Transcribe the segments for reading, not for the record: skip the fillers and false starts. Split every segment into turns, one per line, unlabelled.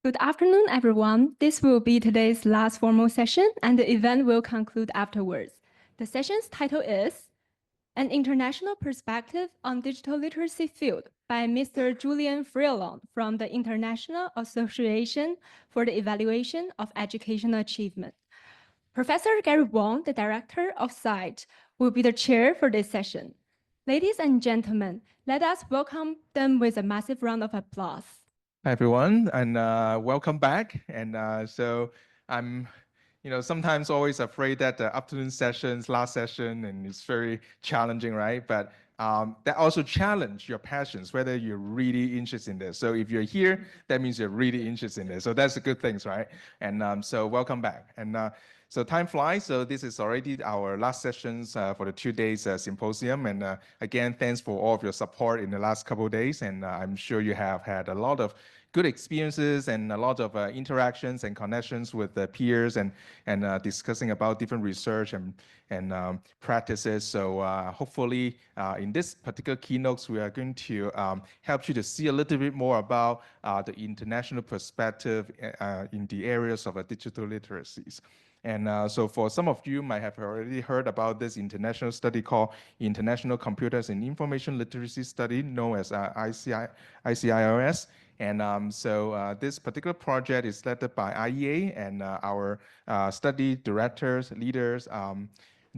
Good afternoon, everyone. This will be today's last formal session, and the event will conclude afterwards. The session's title is An International Perspective on Digital Literacy Field by Mr. Julian FRAILLON from the International Association for the Evaluation of Educational Achievement. Professor Gary Huang, the director of CITE, will be the chair for this session. Ladies and gentlemen, let us welcome them with a massive round of applause.
Hi, everyone, and welcome back. And so I'm, sometimes always afraid that the afternoon sessions, last session, and it's very challenging, right? But that also challenge your passions, whether you're really interested in this. So if you're here, that means you're really interested in this. So that's a good thing, right? And so welcome back. And so time flies. So this is already our last sessions for the 2 days symposium. And again, thanks for all of your support in the last couple of days. And I'm sure you have had a lot of good experiences and a lot of interactions and connections with peers and discussing about different research and practices. So hopefully in this particular keynotes, we are going to help you to see a little bit more about the international perspective in the areas of digital literacies. And so for some of you might have already heard about this international study called International Computers and Information Literacy Study, known as ICIRS. And so this particular project is led by IEA and our study directors, leaders,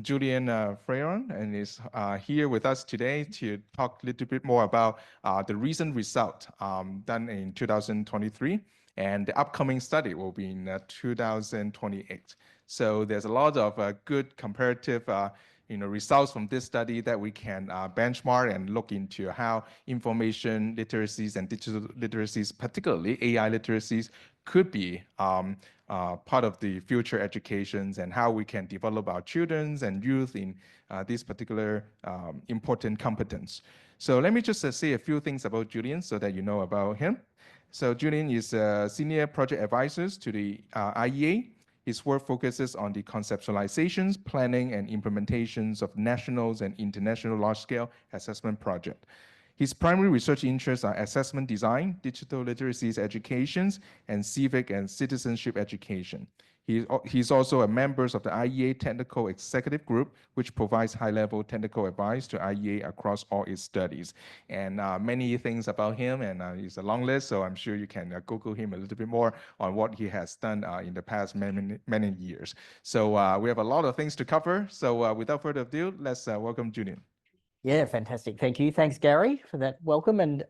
Julian FRAILLON, and is here with us today to talk a little bit more about the recent result done in 2023. And the upcoming study will be in 2028. So there's a lot of good comparative results from this study that we can benchmark and look into how information literacies and digital literacies, particularly AI literacies, could be part of the future educations and how we can develop our children and youth in these particular important competence. So let me just say a few things about Julian so that you know about him. So Julian is a senior project advisor to the IEA. His work focuses on the conceptualizations, planning, and implementations of national and international large-scale assessment projects. His primary research interests are assessment design, digital literacies education, and civic and citizenship education. He's also a member of the IEA Technical Executive Group, which provides high-level technical advice to IEA across all its studies. And many things about him, and it's a long list, so I'm sure you can Google him a little bit more on what he has done in the past many years. So we have a lot of things to cover. So without further ado, let's welcome Julian.
Yeah, fantastic. Thank you. Thanks, Gary, for that welcome. And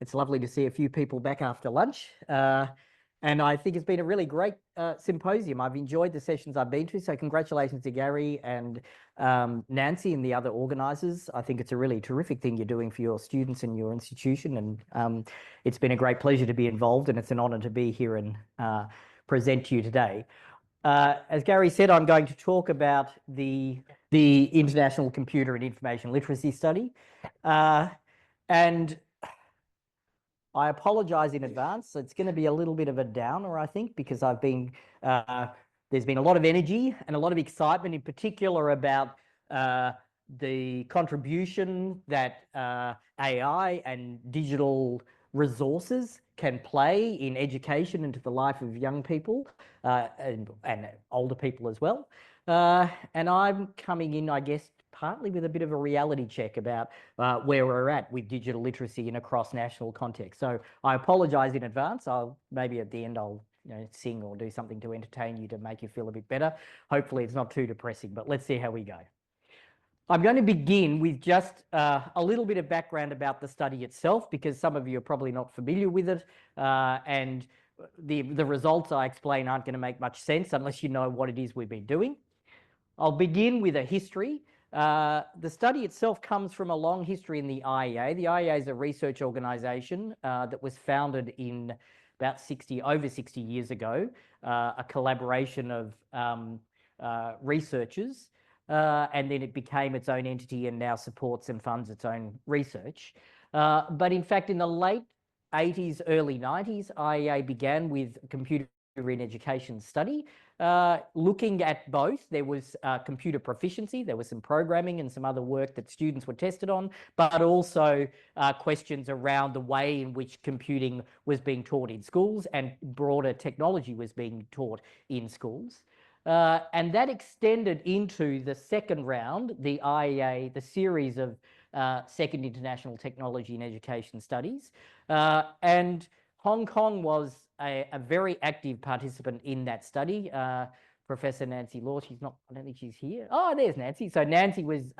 it's lovely to see a few people back after lunch. And I think it's been a really great symposium. I've enjoyed the sessions I've been to. So congratulations to Gary and Nancy and the other organizers. I think it's a really terrific thing you're doing for your students and your institution. And it's been a great pleasure to be involved. And it's an honor to be here and present to you today. As Gary said, I'm going to talk about the International Computer and Information Literacy Study. And I apologize in advance. It's going to be a little bit of a downer, I think, because there's been a lot of energy and a lot of excitement, in particular about the contribution that AI and digital resources can play in education and to the life of young people and older people as well. And I'm coming in, I guess, partly with a bit of a reality check about where we're at with digital literacy in a cross-national context. So I apologize in advance. Maybe at the end I'll sing or do something to entertain you to make you feel a bit better. Hopefully it's not too depressing, but let's see how we go. I'm going to begin with just a little bit of background about the study itself, because some of you are probably not familiar with it, and the results I explain aren't going to make much sense unless you know what it is we've been doing. I'll begin with a history. The study itself comes from a long history in the IEA. The IEA is a research organization that was founded in about over 60 years ago, a collaboration of researchers, and then it became its own entity and now supports and funds its own research. But in fact, in the late 80s, early 90s, IEA began with computer in education study, looking at both. There was computer proficiency, there was some programming and some other work that students were tested on, but also questions around the way in which computing was being taught in schools and broader technology was being taught in schools. And that extended into the second round, the IEA, the series of Second International Technology and Education Studies. And Hong Kong was a very active participant in that study. Professor Nancy Law, she's not, I don't think she's here. Oh, there's Nancy. So Nancy was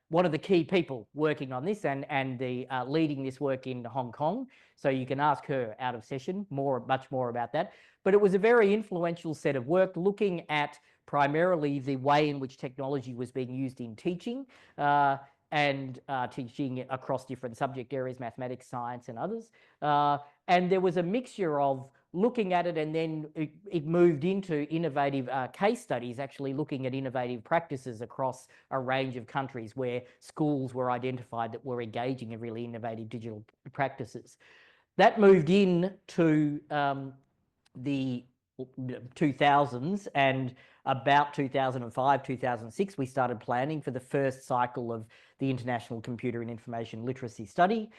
one of the key people working on this and the leading this work in Hong Kong. So you can ask her out of session much more about that. But it was a very influential set of work looking at primarily the way in which technology was being used in teaching and teaching across different subject areas, mathematics, science, and others. And there was a mixture of looking at it, and then it moved into innovative case studies, actually looking at innovative practices across a range of countries where schools were identified that were engaging in really innovative digital practices. That moved into the 2000s, and about 2005, 2006, we started planning for the first cycle of the International Computer and Information Literacy Study.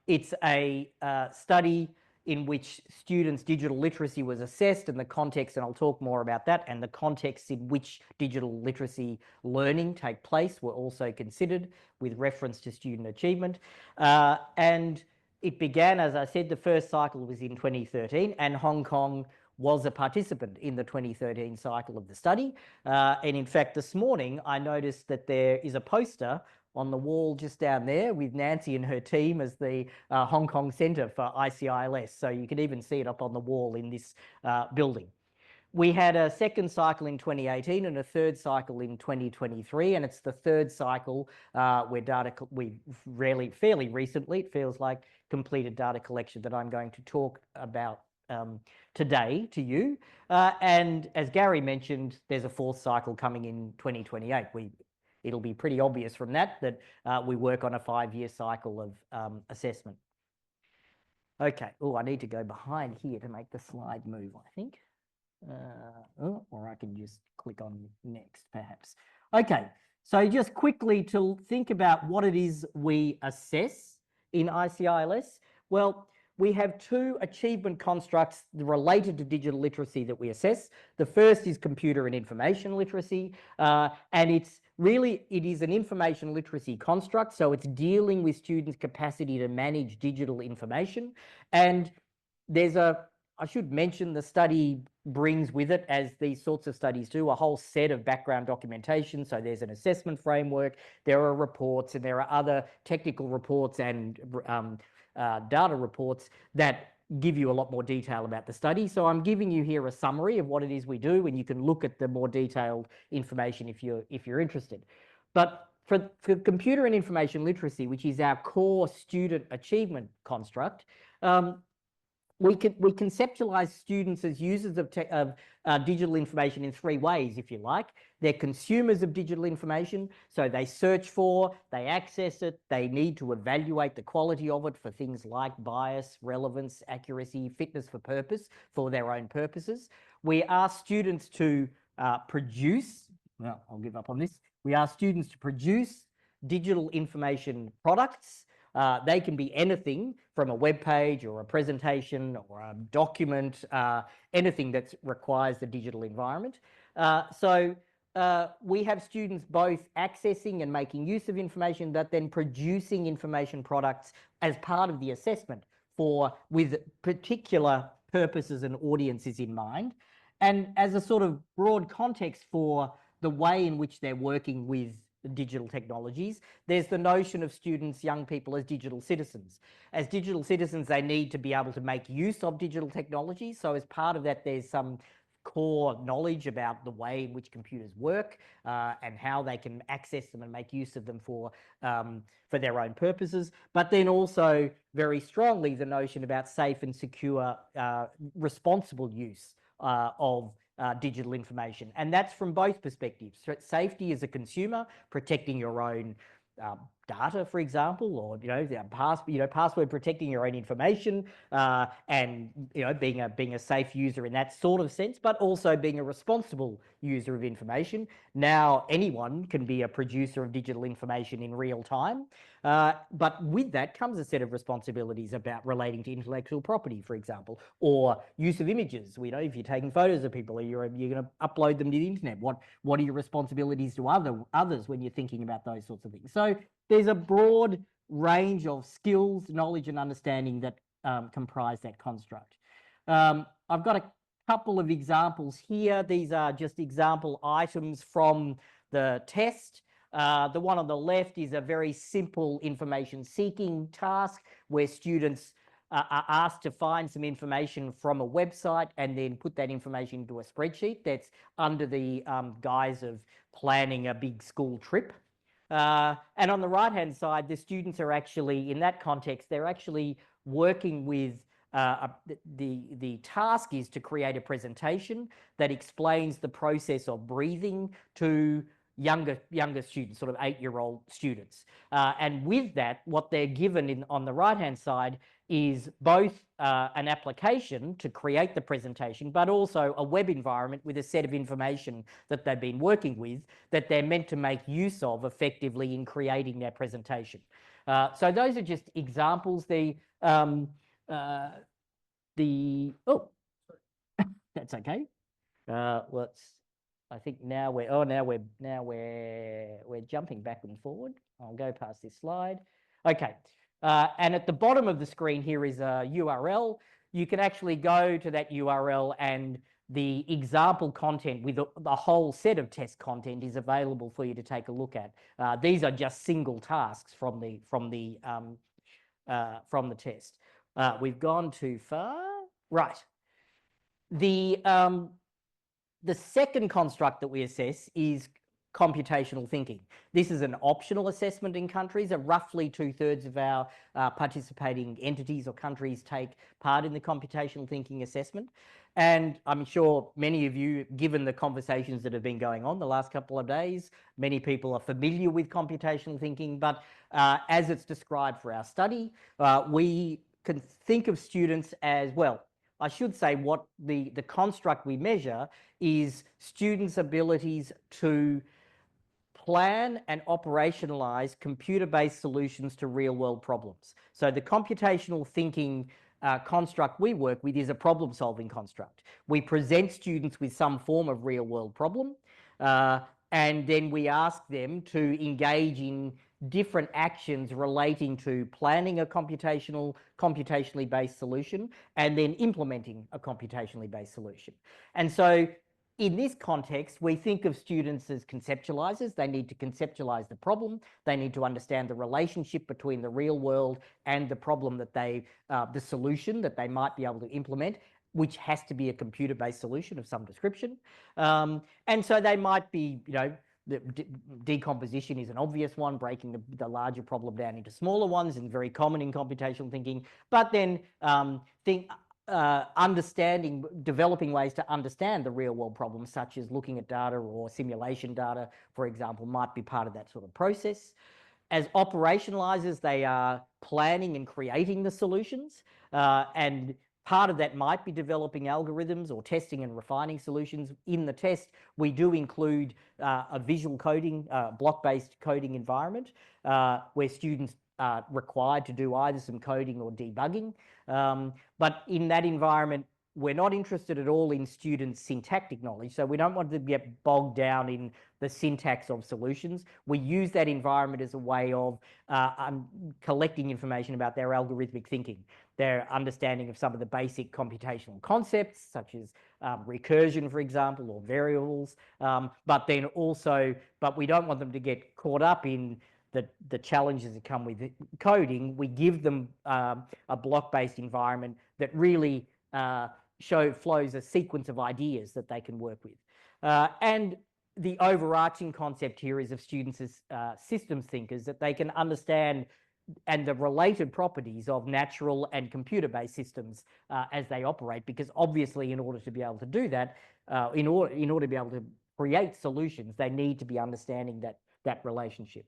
It's a study in which students' digital literacy was assessed, and the context, and I'll talk more about that, and the context in which digital literacy learning take place were also considered with reference to student achievement. And it began, as I said, the first cycle was in 2013, and Hong Kong was a participant in the 2013 cycle of the study. And in fact, this morning, I noticed that there is a poster on the wall just down there with Nancy and her team as the Hong Kong Centre for ICILS. So you can even see it up on the wall in this building. We had a second cycle in 2018 and a third cycle in 2023, and it's the third cycle where we fairly recently, it feels like, completed data collection that I'm going to talk about today to you. And as Gary mentioned, there's a fourth cycle coming in 2028. It'll be pretty obvious from that we work on a 5-year cycle of assessment. Okay, I need to go behind here to make the slide move, I think. Or I can just click on next, perhaps. Okay, so just quickly to think about what it is we assess in ICILS. Well, we have two achievement constructs related to digital literacy that we assess. The first is computer and information literacy, and it is an information literacy construct, so it's dealing with students' capacity to manage digital information. And I should mention the study brings with it, as these sorts of studies do, a whole set of background documentation. So there's an assessment framework, there are reports, and there are other technical reports and data reports that give you a lot more detail about the study. So I'm giving you here a summary of what it is we do, and you can look at the more detailed information if you're interested. But for computer and information literacy, which is our core student achievement construct, we conceptualize students as users of digital information in 3 ways, if you like. They're consumers of digital information, so they search for, they access it, they need to evaluate the quality of it for things like bias, relevance, accuracy, fitness for purpose, for their own purposes. We ask students to produce, well, I'll give up on this. We ask students to produce digital information products. They can be anything from a web page or a presentation or a document, anything that requires the digital environment. So we have students both accessing and making use of information, but then producing information products as part of the assessment with particular purposes and audiences in mind. And as a sort of broad context for the way in which they're working with digital technologies, there's the notion of students, young people, as digital citizens. As digital citizens, they need to be able to make use of digital technology. So as part of that, there's some core knowledge about the way in which computers work and how they can access them and make use of them for their own purposes. But then also very strongly the notion about safe and secure, responsible use of digital information. And that's from both perspectives. Safety as a consumer, protecting your own data, for example, or password protecting your own information, and being a safe user in that sort of sense, but also being a responsible user of information. Now anyone can be a producer of digital information in real time, but with that comes a set of responsibilities about relating to intellectual property, for example, or use of images. If you're taking photos of people, or you're going to upload them to the internet, what are your responsibilities to others when you're thinking about those sorts of things? So there's a broad range of skills, knowledge, and understanding that comprise that construct. I've got a couple of examples here. These are just example items from the test. The one on the left is a very simple information seeking task where students are asked to find some information from a website and then put that information into a spreadsheet that's under the guise of planning a big school trip. And on the right-hand side, the students are actually, in that context, they're actually working with the task is to create a presentation that explains the process of breathing to younger students, sort of 8-year-old students. And with that, what they're given on the right-hand side is both an application to create the presentation, but also a web environment with a set of information that they've been working with that they're meant to make use of effectively in creating their presentation. So those are just examples. That's okay. I think now we're jumping back and forward. I'll go past this slide. Okay. And at the bottom of the screen here is a URL. You can actually go to that URL, and the example content with the whole set of test content is available for you to take a look at. These are just single tasks from the test. We've gone too far. Right. The second construct that we assess is computational thinking. This is an optional assessment in countries. Roughly 2/3 of our participating entities or countries take part in the computational thinking assessment. And I'm sure many of you, given the conversations that have been going on the last couple of days, many people are familiar with computational thinking, but as it's described for our study, we can think of students as, well, I should say what the construct we measure is students' abilities to plan and operationalize computer-based solutions to real-world problems. So the computational thinking construct we work with is a problem-solving construct. We present students with some form of real-world problem, and then we ask them to engage in different actions relating to planning a computationally based solution and then implementing a computationally based solution. And so in this context, we think of students as conceptualizers. They need to conceptualize the problem. They need to understand the relationship between the real world and the problem that the solution that they might be able to implement, which has to be a computer-based solution of some description. And so they might be, the decomposition is an obvious one, breaking the larger problem down into smaller ones, and very common in computational thinking. But then developing ways to understand the real world problems, such as looking at data or simulation data, for example, might be part of that sort of process. As operationalizers, they are planning and creating the solutions, and part of that might be developing algorithms or testing and refining solutions. In the test, we do include a visual coding, block-based coding environment where students are required to do either some coding or debugging. But in that environment, we're not interested at all in students' syntactic knowledge. So we don't want to get bogged down in the syntax of solutions. We use that environment as a way of collecting information about their algorithmic thinking, their understanding of some of the basic computational concepts, such as recursion, for example, or variables. But we don't want them to get caught up in the challenges that come with coding. We give them a block-based environment that really flows a sequence of ideas that they can work with. And the overarching concept here is of students as systems thinkers, that they can understand and the related properties of natural and computer-based systems as they operate, because obviously in order to be able to do that, in order to be able to create solutions, they need to be understanding that relationship.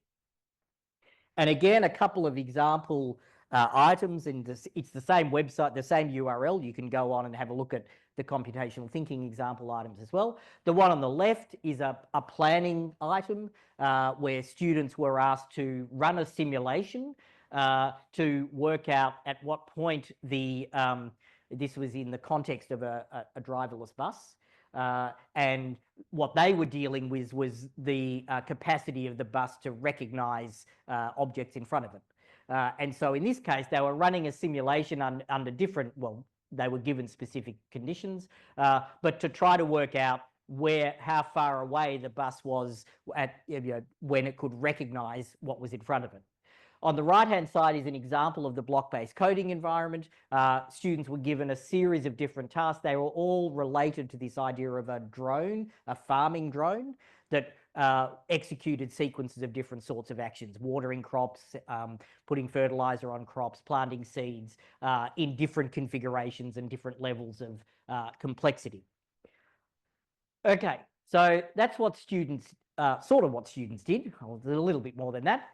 And again, a couple of example items, and it's the same website, the same URL. You can go on and have a look at the computational thinking example items as well. The one on the left is a planning item where students were asked to run a simulation to work out at what point this was in the context of a driverless bus. And what they were dealing with was the capacity of the bus to recognize objects in front of it. And so in this case, they were running a simulation under different, well, they were given specific conditions, but to try to work out how far away the bus was at, when it could recognize what was in front of it. On the right-hand side is an example of the block-based coding environment. Students were given a series of different tasks. They were all related to this idea of a drone, a farming drone, that executed sequences of different sorts of actions, watering crops, putting fertilizer on crops, planting seeds in different configurations and different levels of complexity. Okay, so that's what students, sort of what students did, a little bit more than that.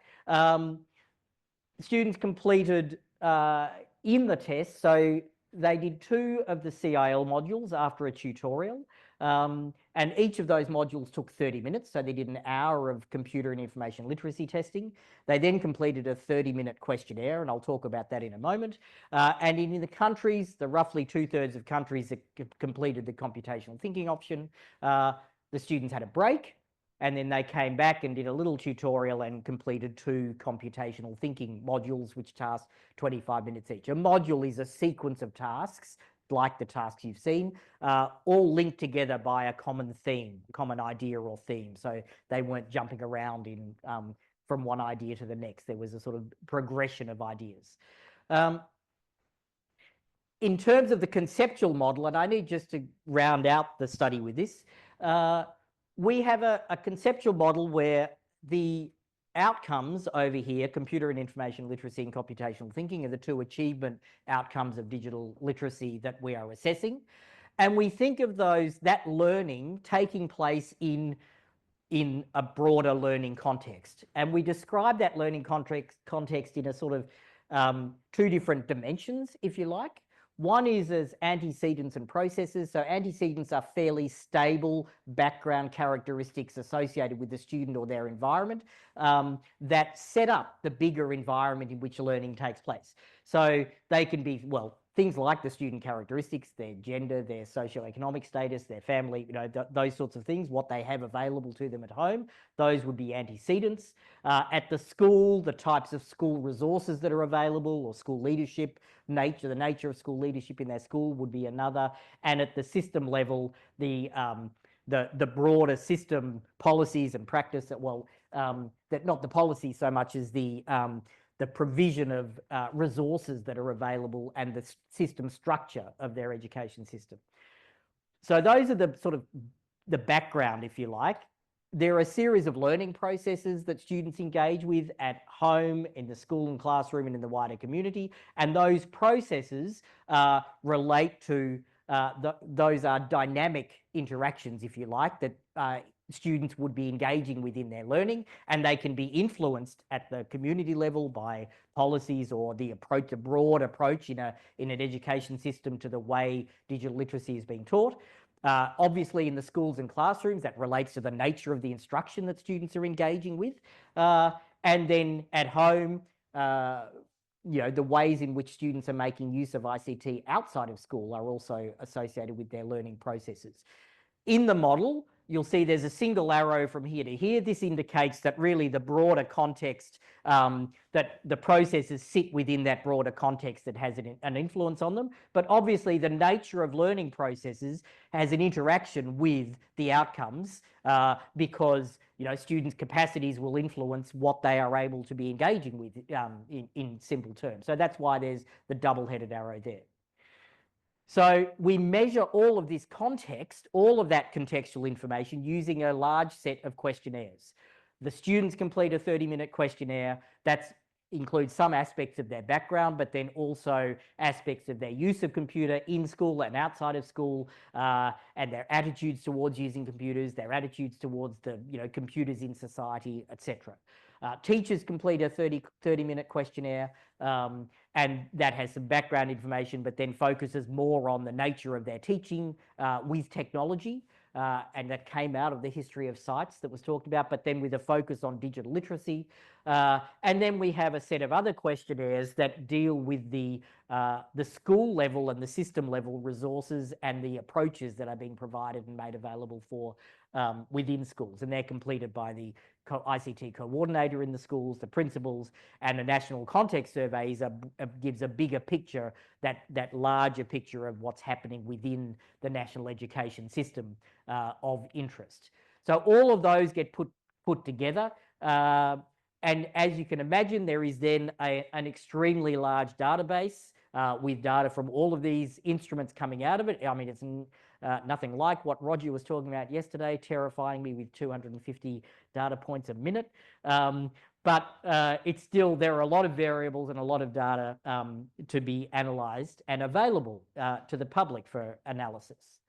Students completed in the test, so they did 2 of the CIL modules after a tutorial, and each of those modules took 30 minutes, so they did an hour of computer and information literacy testing. They then completed a 30-minute questionnaire, and I'll talk about that in a moment. And in the countries, the roughly 2/3 of countries that completed the computational thinking option, the students had a break, and then they came back and did a little tutorial and completed 2 computational thinking modules, which tasked 25 minutes each. A module is a sequence of tasks, like the tasks you've seen, all linked together by a common theme, common idea or theme. So they weren't jumping around from one idea to the next. There was a sort of progression of ideas. In terms of the conceptual model, and I need just to round out the study with this, we have a conceptual model where the outcomes over here, computer and information literacy and computational thinking, are the 2 achievement outcomes of digital literacy that we are assessing. And we think of that learning taking place in a broader learning context. And we describe that learning context in a sort of 2 different dimensions, if you like. One is as antecedents and processes. So antecedents are fairly stable background characteristics associated with the student or their environment that set up the bigger environment in which learning takes place. So they can be, well, things like the student characteristics, their gender, their socioeconomic status, their family, those sorts of things, what they have available to them at home, those would be antecedents. At the school, the types of school resources that are available, or school leadership, the nature of school leadership in their school would be another. And at the system level, the broader system policies and practice that, well, that not the policy so much as the provision of resources that are available and the system structure of their education system. So those are the sort of the background, if you like. There are a series of learning processes that students engage with at home, in the school and classroom, and in the wider community. And those processes relate to, those are dynamic interactions, if you like, that students would be engaging with in their learning, and they can be influenced at the community level by policies or the broad approach in an education system to the way digital literacy is being taught. Obviously, in the schools and classrooms, that relates to the nature of the instruction that students are engaging with. And then at home, the ways in which students are making use of ICT outside of school are also associated with their learning processes. In the model, you'll see there's a single arrow from here to here. This indicates that really the broader context, that the processes sit within that broader context that has an influence on them. But obviously the nature of learning processes has an interaction with the outcomes because students' capacities will influence what they are able to be engaging with in simple terms. So that's why there's the double-headed arrow there. So we measure all of this context, all of that contextual information, using a large set of questionnaires. The students complete a 30-minute questionnaire. That includes some aspects of their background, but then also aspects of their use of computer in school and outside of school, and their attitudes towards using computers, their attitudes towards the computers in society, etc. Teachers complete a 30-minute questionnaire, and that has some background information, but then focuses more on the nature of their teaching with technology. And that came out of the history of CITES that was talked about, but then with a focus on digital literacy. And then we have a set of other questionnaires that deal with the school level and the system level resources and the approaches that are being provided and made available for within schools. And they're completed by the ICT coordinator in the schools, the principals, and the national context survey gives a bigger picture, that larger picture of what's happening within the national education system of interest. So all of those get put together. And as you can imagine, there is then an extremely large database with data from all of these instruments coming out of it. I mean, it's nothing like what Roger was talking about yesterday, terrifying me with 250 data points a minute. But it's still, there are a lot of variables and a lot of data to be analysed and available to the public for analysis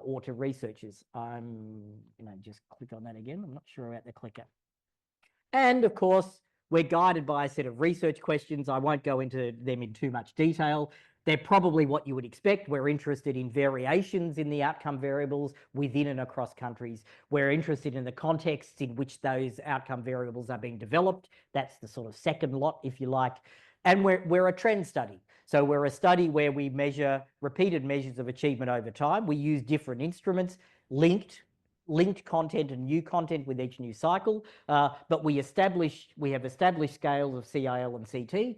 or to researchers. I'm going to just click on that again. I'm not sure about the clicker. And of course, we're guided by a set of research questions. I won't go into them in too much detail. They're probably what you would expect. We're interested in variations in the outcome variables within and across countries. We're interested in the contexts in which those outcome variables are being developed. That's the sort of second lot, if you like. And we're a trend study. So we're a study where we measure repeated measures of achievement over time. We use different instruments, linked content and new content with each new cycle, but we have established scales of CIL and CT,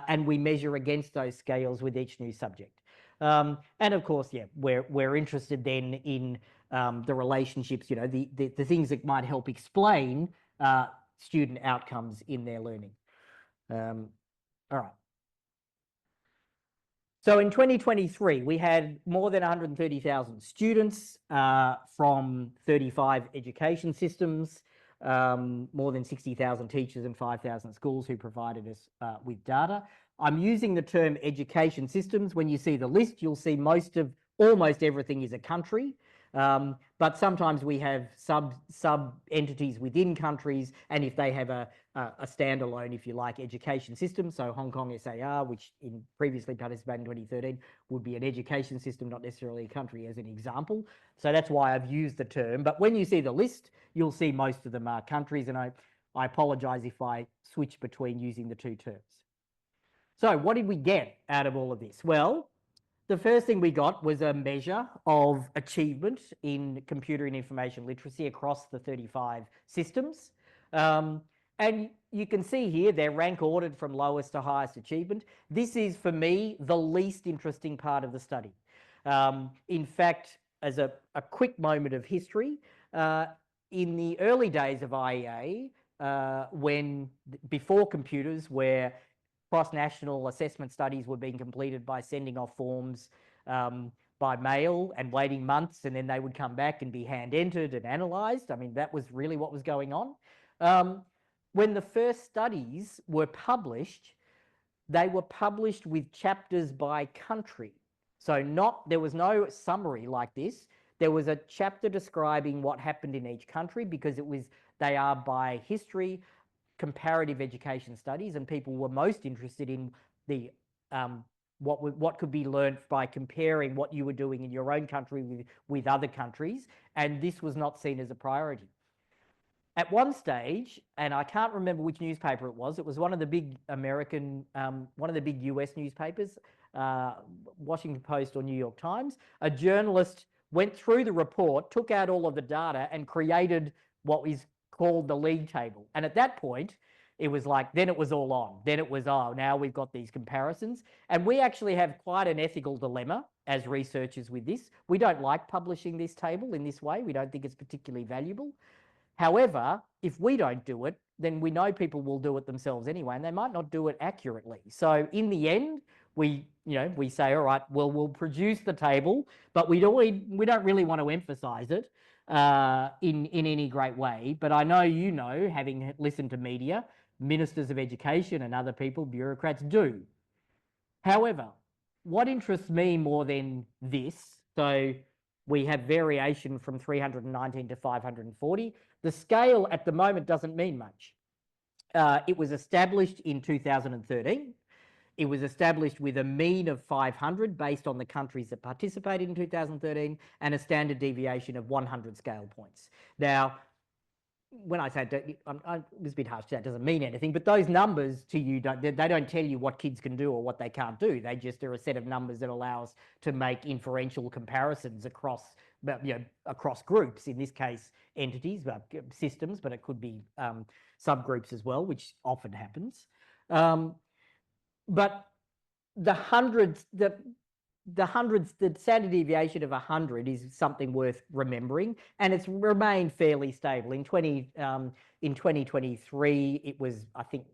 and we measure against those scales with each new subject. And of course, yeah, we're interested then in the relationships, you know, the things that might help explain student outcomes in their learning. All right. So in 2023, we had more than 130,000 students from 35 education systems, more than 60,000 teachers and 5,000 schools who provided us with data. I'm using the term education systems. When you see the list, you'll see almost everything is a country. But sometimes we have sub entities within countries, and if they have a standalone, if you like, education system, so Hong Kong SAR, which previously participated in 2013, would be an education system, not necessarily a country, as an example. So that's why I've used the term. But when you see the list, you'll see most of them are countries, and I apologise if I switch between using the two terms. So what did we get out of all of this? Well, the first thing we got was a measure of achievement in computer and information literacy across the 35 systems. And you can see here they're rank ordered from lowest to highest achievement. This is, for me, the least interesting part of the study. In fact, as a quick moment of history, in the early days of IEA, before computers, where cross-national assessment studies were being completed by sending off forms by mail and waiting months, and then they would come back and be hand-entered and analysed. I mean, that was really what was going on. When the first studies were published, they were published with chapters by country. So there was no summary like this. There was a chapter describing what happened in each country, because they are by history, comparative education studies, and people were most interested in the what could be learned by comparing what you were doing in your own country with other countries, and this was not seen as a priority. At one stage, and I can't remember which newspaper it was one of the big one of the big US newspapers, Washington Post or New York Times, a journalist went through the report, took out all of the data, and created what is called the league table. And at that point, it was like, then it was all on. Then it was, oh, now we've got these comparisons. And we actually have quite an ethical dilemma as researchers with this. We don't like publishing this table in this way. We don't think it's particularly valuable. However, if we don't do it, then we know people will do it themselves anyway, and they might not do it accurately. So in the end, we say, all right, well, we'll produce the table, but we don't really want to emphasize it in any great way. But I know, having listened to media, ministers of education and other people, bureaucrats, do. However, what interests me more than this, so we have variation from 319 to 540. The scale at the moment doesn't mean much. It was established in 2013. It was established with a mean of 500 based on the countries that participated in 2013 and a standard deviation of 100 scale points. Now, when I say it was a bit harsh, that doesn't mean anything, but those numbers to you, they don't tell you what kids can do or what they can't do. They just are a set of numbers that allow us to make inferential comparisons across, across groups, in this case, entities, systems, but it could be subgroups as well, which often happens. But the standard deviation of 100 is something worth remembering, and it's remained fairly stable. In 2023, it was, I think,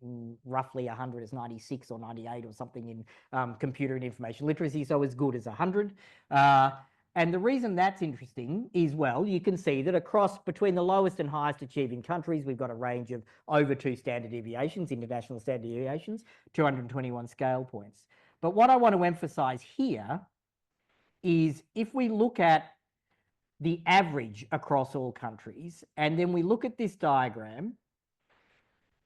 roughly 100 is 96 or 98 or something in computer and information literacy, so as good as 100. And the reason that's interesting is, well, you can see that across between the lowest and highest achieving countries, we've got a range of over 2 standard deviations, international standard deviations, 221 scale points. But what I want to emphasize here is if we look at the average across all countries, and then we look at this diagram,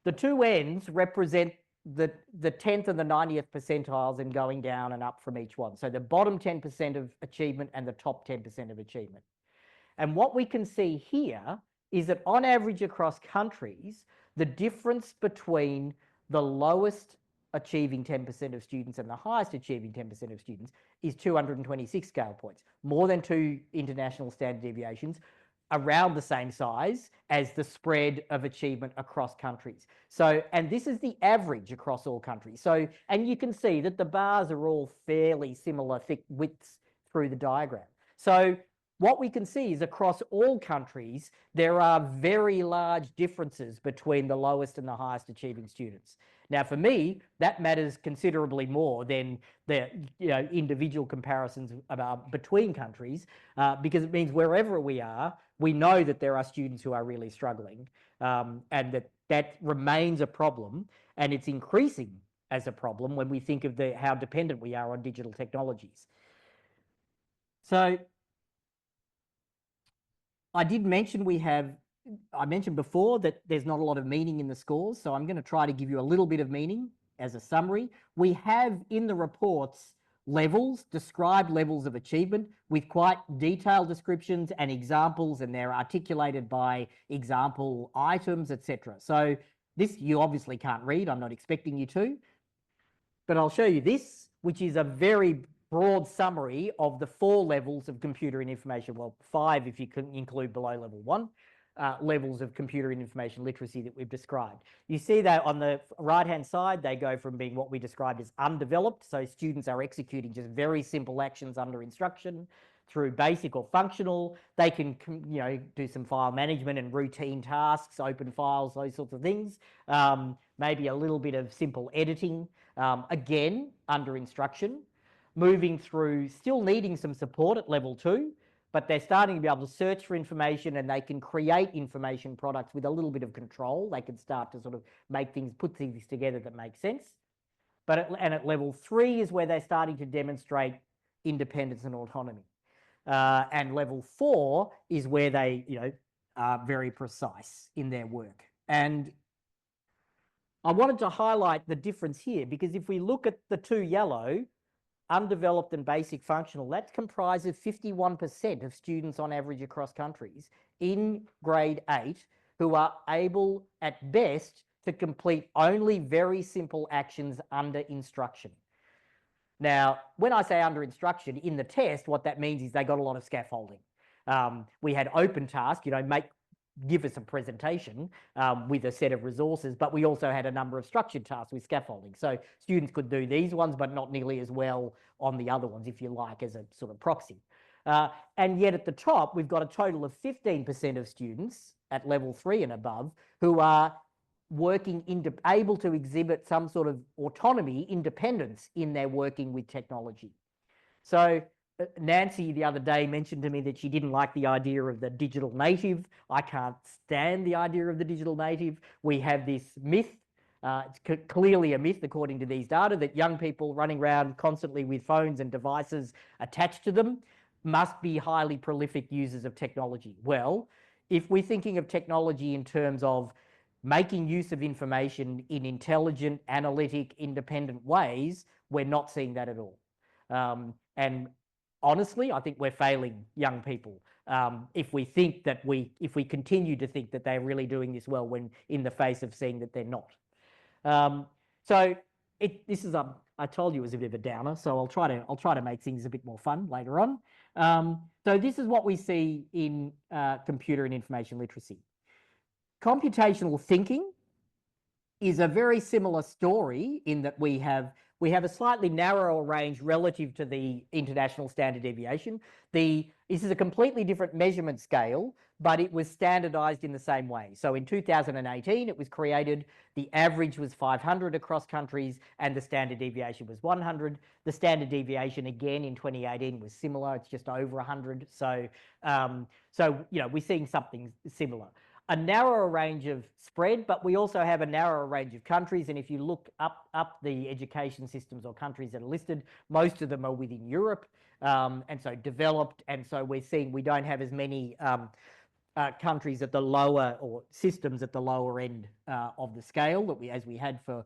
the two ends represent the 10th and the 90th percentiles and going down and up from each one. So the bottom 10% of achievement and the top 10% of achievement. And what we can see here is that on average across countries, the difference between the lowest achieving 10% of students and the highest achieving 10% of students is 226 scale points, more than 2 international standard deviations, around the same size as the spread of achievement across countries. So, and this is the average across all countries. So, and you can see that the bars are all fairly similar thick widths through the diagram. So what we can see is across all countries, there are very large differences between the lowest and the highest achieving students. Now, for me, that matters considerably more than the individual comparisons between countries, because it means wherever we are, we know that there are students who are really struggling, and that remains a problem, and it's increasing as a problem when we think of how dependent we are on digital technologies. So I did mention I mentioned before that there's not a lot of meaning in the scores, so I'm going to try to give you a little bit of meaning as a summary. We have in the reports levels, described levels of achievement with quite detailed descriptions and examples, and they're articulated by example items, etc. So this you obviously can't read. I'm not expecting you to, but I'll show you this, which is a very broad summary of the 4 levels of computer and information, well, 5 if you can include below level 1, levels of computer and information literacy that we've described. You see that on the right-hand side, they go from being what we described as undeveloped, so students are executing just very simple actions under instruction, through basic or functional. They can, do some file management and routine tasks, open files, those sorts of things. Maybe a little bit of simple editing, again, under instruction. Moving through, still needing some support at level 2, but they're starting to be able to search for information, and they can create information products with a little bit of control. They can start to sort of put things together that make sense. And at level 3 is where they're starting to demonstrate independence and autonomy. And level 4 is where they, are very precise in their work. And I wanted to highlight the difference here, because if we look at the 2 yellow, undeveloped and basic functional, that comprises 51% of students on average across countries in grade 8 who are able at best to complete only very simple actions under instruction. Now, when I say under instruction, in the test, what that means is they got a lot of scaffolding. We had open task, give us a presentation with a set of resources, but we also had a number of structured tasks with scaffolding. So students could do these ones, but not nearly as well on the other ones, if you like, as a sort of proxy. And yet at the top, we've got a total of 15% of students at level 3 and above who are able to exhibit some sort of autonomy, independence in their working with technology. So Nancy the other day mentioned to me that she didn't like the idea of the digital native. I can't stand the idea of the digital native. We have this myth, it's clearly a myth according to these data, that young people running around constantly with phones and devices attached to them must be highly prolific users of technology. Well, if we're thinking of technology in terms of making use of information in intelligent, analytic, independent ways, we're not seeing that at all. And honestly, I think we're failing young people if we think that if we continue to think that they're really doing this well when in the face of seeing that they're not. So this is I told you it was a bit of a downer, so I'll try to make things a bit more fun later on. So this is what we see in computer and information literacy. Computational thinking is a very similar story in that we have a slightly narrower range relative to the international standard deviation. This is a completely different measurement scale, but it was standardized in the same way. So in 2018, it was created. The average was 500 across countries, and the standard deviation was 100. The standard deviation again in 2018 was similar. It's just over 100. So, we're seeing something similar. A narrower range of spread, but we also have a narrower range of countries. And if you look up the education systems or countries that are listed, most of them are within Europe, and so developed. And so we're seeing we don't have as many countries at the lower, or systems at the lower end of the scale that as we had for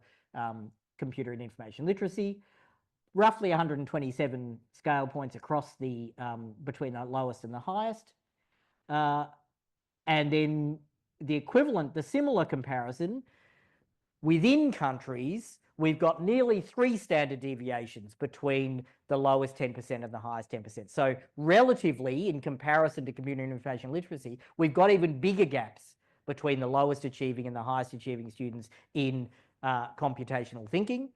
computer and information literacy. Roughly 127 scale points across the between the lowest and the highest. And then the equivalent, the similar comparison, within countries, we've got nearly 3 standard deviations between the lowest 10% and the highest 10%. So relatively, in comparison to computer and information literacy, we've got even bigger gaps between the lowest achieving and the highest achieving students in computational thinking.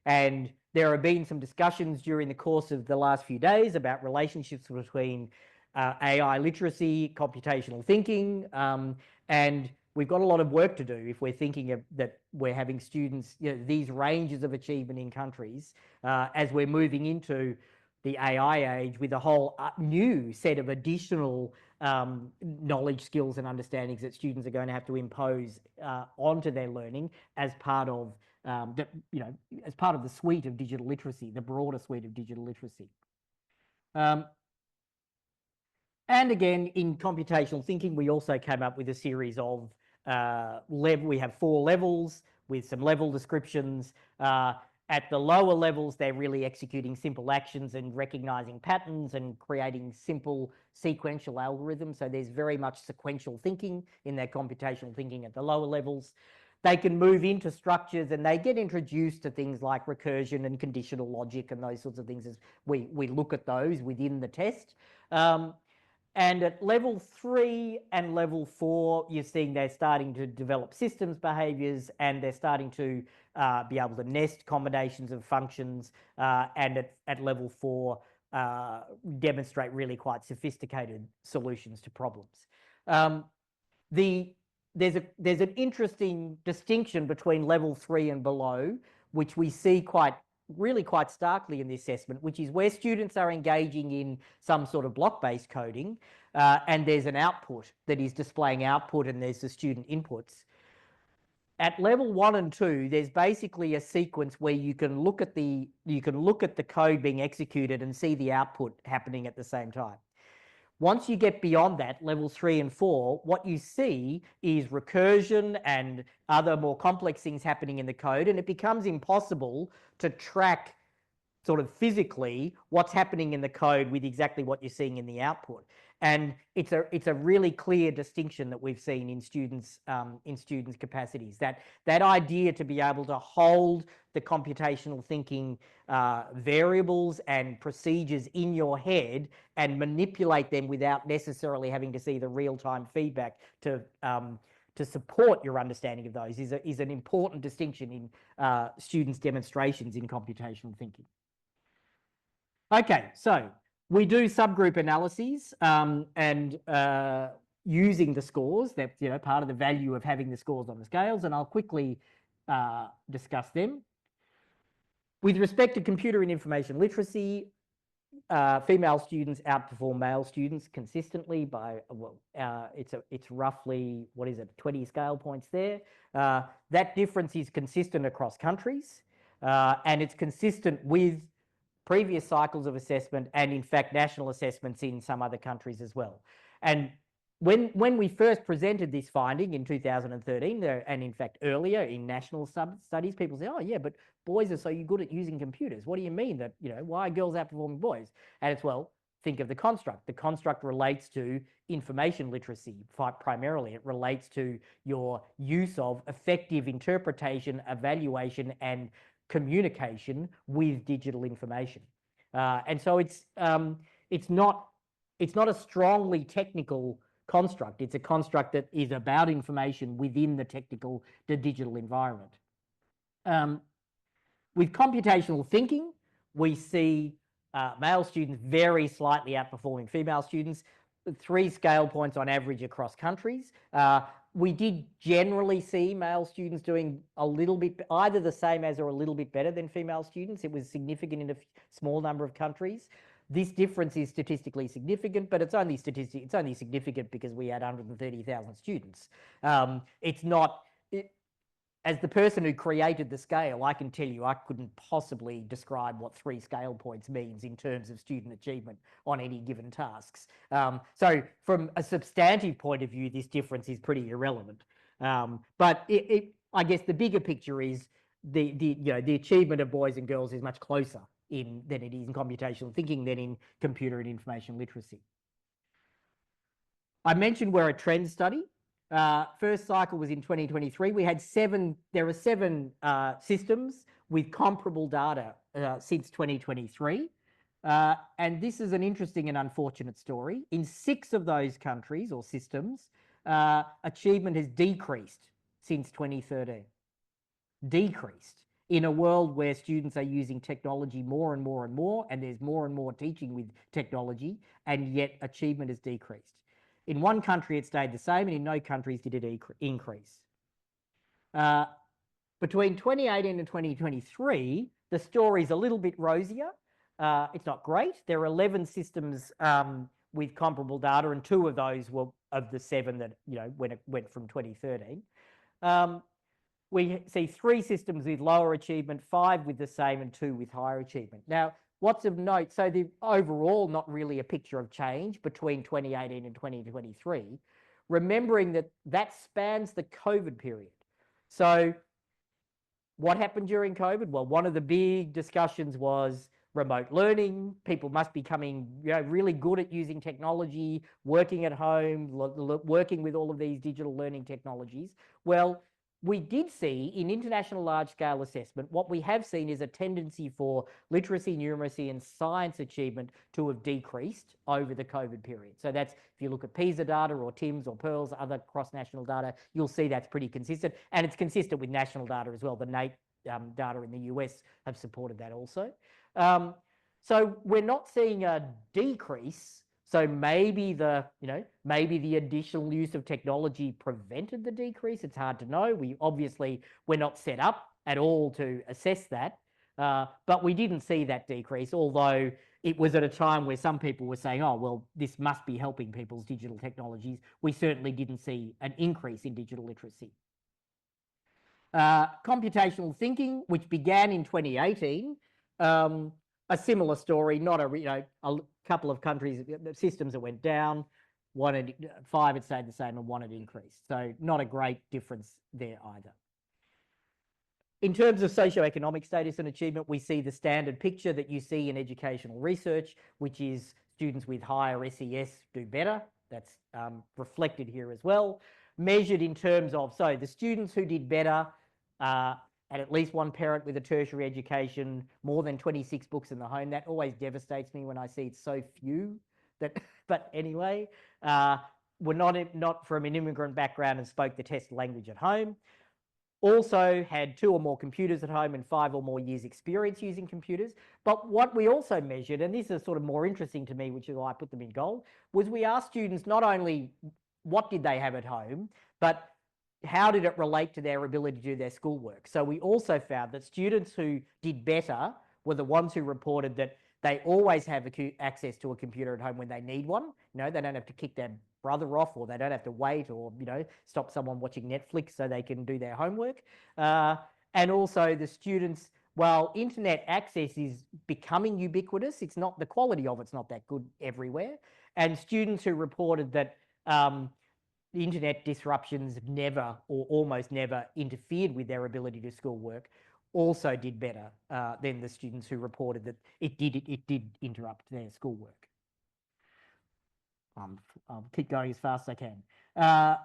And there have been some discussions during the course of the last few days about relationships between AI literacy, computational thinking, and we've got a lot of work to do if we're thinking that we're having students, these ranges of achievement in countries as we're moving into the AI age with a whole new set of additional knowledge, skills, and understandings that students are going to have to impose onto their learning as part of as part of the suite of digital literacy, the broader suite of digital literacy. And again, in computational thinking, we also came up with a series of we have 4 levels with some level descriptions. At the lower levels, they're really executing simple actions and recognizing patterns and creating simple sequential algorithms. So there's very much sequential thinking in their computational thinking at the lower levels. They can move into structures and they get introduced to things like recursion and conditional logic and those sorts of things as we look at those within the test. And at level 3 and level 4, you're seeing they're starting to develop systems behaviors, and they're starting to be able to nest combinations of functions, and at level 4 demonstrate really quite sophisticated solutions to problems. There's an interesting distinction between level 3 and below, which we see really quite starkly in the assessment, which is where students are engaging in some sort of block-based coding, and there's an output that is displaying output, and there's the student inputs. At level 1 and 2, there's basically a sequence where you can look at the code being executed and see the output happening at the same time. Once you get beyond that, levels 3 and 4, what you see is recursion and other more complex things happening in the code, and it becomes impossible to track sort of physically what's happening in the code with exactly what you're seeing in the output. And it's a really clear distinction that we've seen in students' capacities. That idea to be able to hold the computational thinking variables and procedures in your head and manipulate them without necessarily having to see the real-time feedback to support your understanding of those is an important distinction in students' demonstrations in computational thinking. Okay, so we do subgroup analyses and using the scores. That's part of the value of having the scores on the scales, and I'll quickly discuss them. With respect to computer and information literacy, female students outperform male students consistently by it's roughly 20 scale points there. That difference is consistent across countries, and it's consistent with previous cycles of assessment and in fact national assessments in some other countries as well. And when we first presented this finding in 2013, and in fact earlier in national studies, people say, oh yeah, but boys are so good at using computers. What do you mean that, why are girls outperforming boys? And it's, well, think of the construct. The construct relates to information literacy primarily. It relates to your use of effective interpretation, evaluation, and communication with digital information. And so it's not a strongly technical construct. It's a construct that is about information within the digital environment. With computational thinking, we see male students very slightly outperforming female students, 3 scale points on average across countries. We did generally see male students doing a little bit, either the same as or a little bit better than female students. It was significant in a small number of countries. This difference is statistically significant, but it's only significant because we had 130,000 students. It's not, as the person who created the scale, I can tell you I couldn't possibly describe what 3 scale points means in terms of student achievement on any given tasks. So from a substantive point of view, this difference is pretty irrelevant. But I guess the bigger picture is the achievement of boys and girls is much closer than it is in computational thinking than in computer and information literacy. I mentioned we're a trend study. First cycle was in 2023. There are 7 systems with comparable data since 2023. And this is an interesting and unfortunate story. In 6 of those countries or systems, achievement has decreased since 2013. Decreased in a world where students are using technology more and more and more, and there's more and more teaching with technology, and yet achievement has decreased. In one country, it stayed the same, and in no countries did it increase. Between 2018 and 2023, the story's a little bit rosier. It's not great. There are 11 systems with comparable data, and 2 of those were of the 7 that, when it went from 2013. We see 3 systems with lower achievement, 5 with the same, and 2 with higher achievement. Now, what's of note, so the overall not really a picture of change between 2018 and 2023, remembering that spans the COVID period. So what happened during COVID? Well, one of the big discussions was remote learning. People must be becoming really good at using technology, working at home, working with all of these digital learning technologies. Well, we did see in international large-scale assessment, what we have seen is a tendency for literacy, numeracy, and science achievement to have decreased over the COVID period. So that's, if you look at PISA data or TIMSS or PEARLS, other cross-national data, you'll see that's pretty consistent. And it's consistent with national data as well. The NAEP data in the US have supported that also. So we're not seeing a decrease. So maybe the additional use of technology prevented the decrease. It's hard to know. We're not set up at all to assess that. But we didn't see that decrease, although it was at a time where some people were saying, oh, well, this must be helping people's digital technologies. We certainly didn't see an increase in digital literacy. Computational thinking, which began in 2018, a similar story, not a couple of countries, systems that went down, 5 had stayed the same and 1 had increased. So not a great difference there either. In terms of socioeconomic status and achievement, we see the standard picture that you see in educational research, which is students with higher SES do better. That's reflected here as well. Measured in terms of, so the students who did better and at least 1 parent with a tertiary education, more than 26 books in the home. That always devastates me when I see it's so few. But anyway, were not from an immigrant background and spoke the test language at home. Also had 2 or more computers at home and 5 or more years experience using computers. But what we also measured, and this is sort of more interesting to me, which is why I put them in gold, was we asked students not only what did they have at home, but how did it relate to their ability to do their schoolwork? So we also found that students who did better were the ones who reported that they always have access to a computer at home when they need one. They don't have to kick their brother off, or they don't have to wait, or stop someone watching Netflix so they can do their homework. And also the students, while internet access is becoming ubiquitous, it's not, the quality of it's not that good everywhere. And students who reported that the internet disruptions have never or almost never interfered with their ability to schoolwork, also did better than the students who reported that it did interrupt their schoolwork. I'll keep going as fast as I can.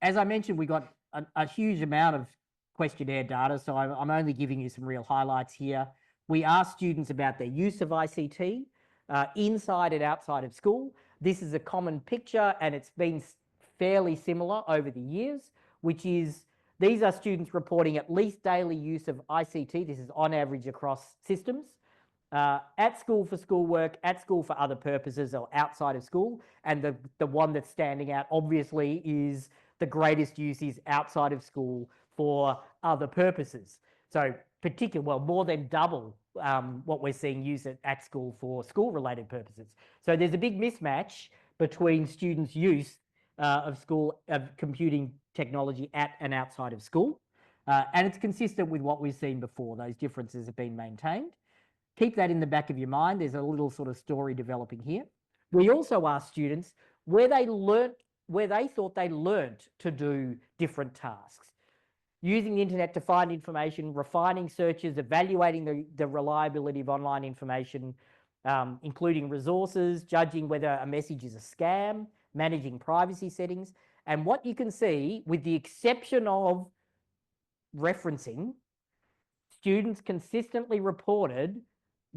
As I mentioned, we got a huge amount of questionnaire data, so I'm only giving you some real highlights here. We asked students about their use of ICT inside and outside of school. This is a common picture, and it's been fairly similar over the years, which is these are students reporting at least daily use of ICT. This is on average across systems. At school for schoolwork, at school for other purposes, or outside of school. And the one that's standing out, obviously, is the greatest use is outside of school for other purposes. So well, more than double what we're seeing used at school for school-related purposes. So there's a big mismatch between students' use of computing technology at and outside of school. And it's consistent with what we've seen before. Those differences have been maintained. Keep that in the back of your mind. There's a little sort of story developing here. We also asked students where they thought they learnt to do different tasks. Using the internet to find information, refining searches, evaluating the reliability of online information, including resources, judging whether a message is a scam, managing privacy settings. And what you can see, with the exception of referencing,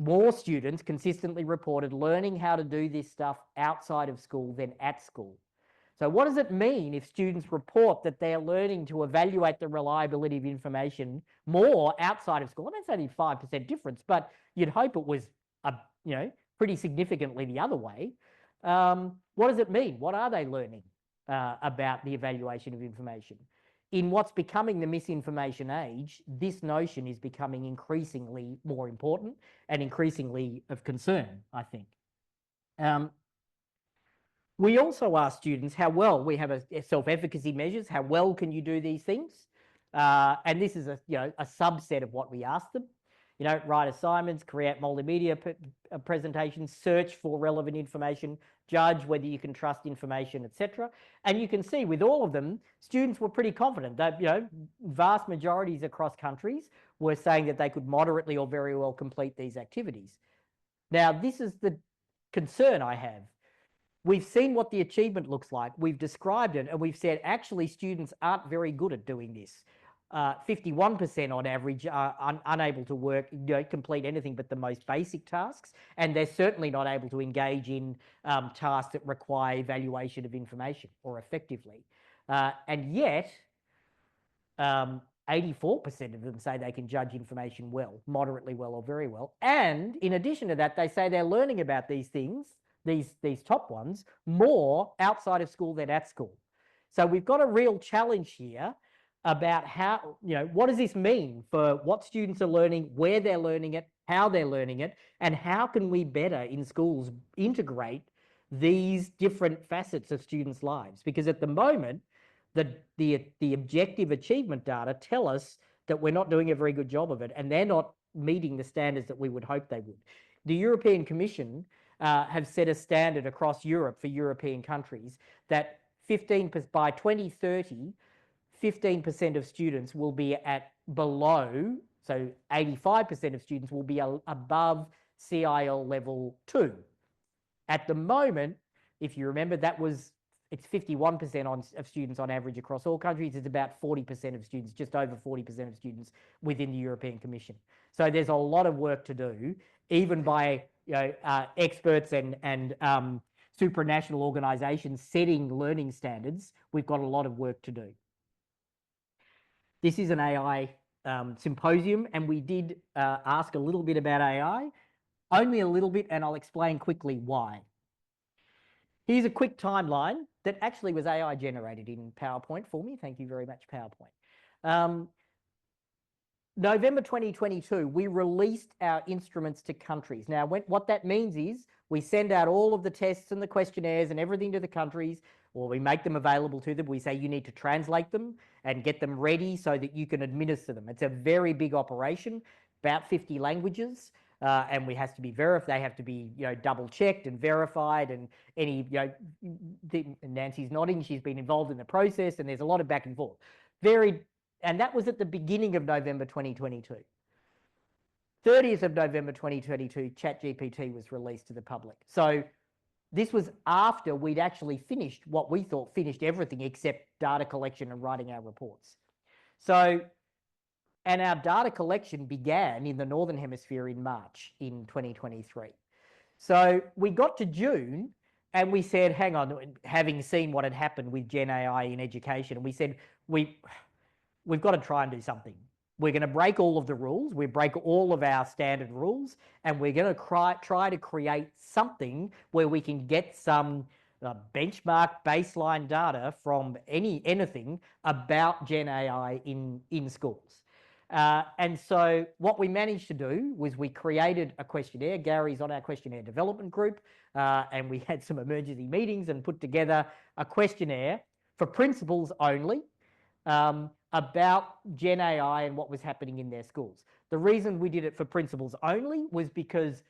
more students consistently reported learning how to do this stuff outside of school than at school. So what does it mean if students report that they're learning to evaluate the reliability of information more outside of school? And that's only 5% difference, but you'd hope it was pretty significantly the other way. What does it mean? What are they learning about the evaluation of information? In what's becoming the misinformation age, this notion is becoming increasingly more important and increasingly of concern, I think. We also ask students how well, we have a self-efficacy measures, how well can you do these things? And this is a subset of what we ask them. Write assignments, create multimedia presentations, search for relevant information, judge whether you can trust information, etc. And you can see with all of them, students were pretty confident that, vast majorities across countries were saying that they could moderately or very well complete these activities. Now, this is the concern I have. We've seen what the achievement looks like. We've described it, and we've said, actually, students aren't very good at doing this. 51% on average are unable to complete anything but the most basic tasks, and they're certainly not able to engage in tasks that require evaluation of information or effectively. And yet, 84% of them say they can judge information well, moderately well, or very well. And in addition to that, they say they're learning about these things, these top ones, more outside of school than at school. So we've got a real challenge here about how, what does this mean for what students are learning, where they're learning it, how they're learning it, and how can we better in schools integrate these different facets of students' lives? Because at the moment, the objective achievement data tell us that we're not doing a very good job of it, and they're not meeting the standards that we would hope they would. The European Commission have set a standard across Europe for European countries that by 2030, 15% of students will be at below, so 85% of students will be above CIL level 2. At the moment, if you remember, it's 51% of students on average across all countries. It's about 40% of students, just over 40% of students within the European Commission. So there's a lot of work to do, even by experts and supranational organisations setting learning standards. We've got a lot of work to do. This is an AI symposium, and we did ask a little bit about AI, only a little bit, and I'll explain quickly why. Here's a quick timeline that actually was AI generated in PowerPoint for me. Thank you very much, PowerPoint. November 2022, we released our instruments to countries. Now, what that means is we send out all of the tests and the questionnaires and everything to the countries, or we make them available to them. We say you need to translate them and get them ready so that you can administer them. It's a very big operation, about 50 languages. and we has to be verified. They have to be, double checked and verified, and any, Nancy's nodding, she's been involved in the process, and there's a lot of back and forth. And that was at the beginning of November 2022. 30th of November 2022, ChatGPT was released to the public. So this was after we'd actually finished what we thought finished everything except data collection and writing our reports. So, and our data collection began in the Northern Hemisphere in March in 2023. So we got to June and we said, hang on, having seen what had happened with Gen AI in education, we said, we've got to try and do something. We're going to break all of the rules. We break all of our standard rules, and we're going to try to create something where we can get some benchmark baseline data from anything about Gen AI in schools. And so what we managed to do was we created a questionnaire. Gary's on our questionnaire development group, and we had some emergency meetings and put together a questionnaire for principals only, about Gen AI and what was happening in their schools. The reason we did it for principals only was because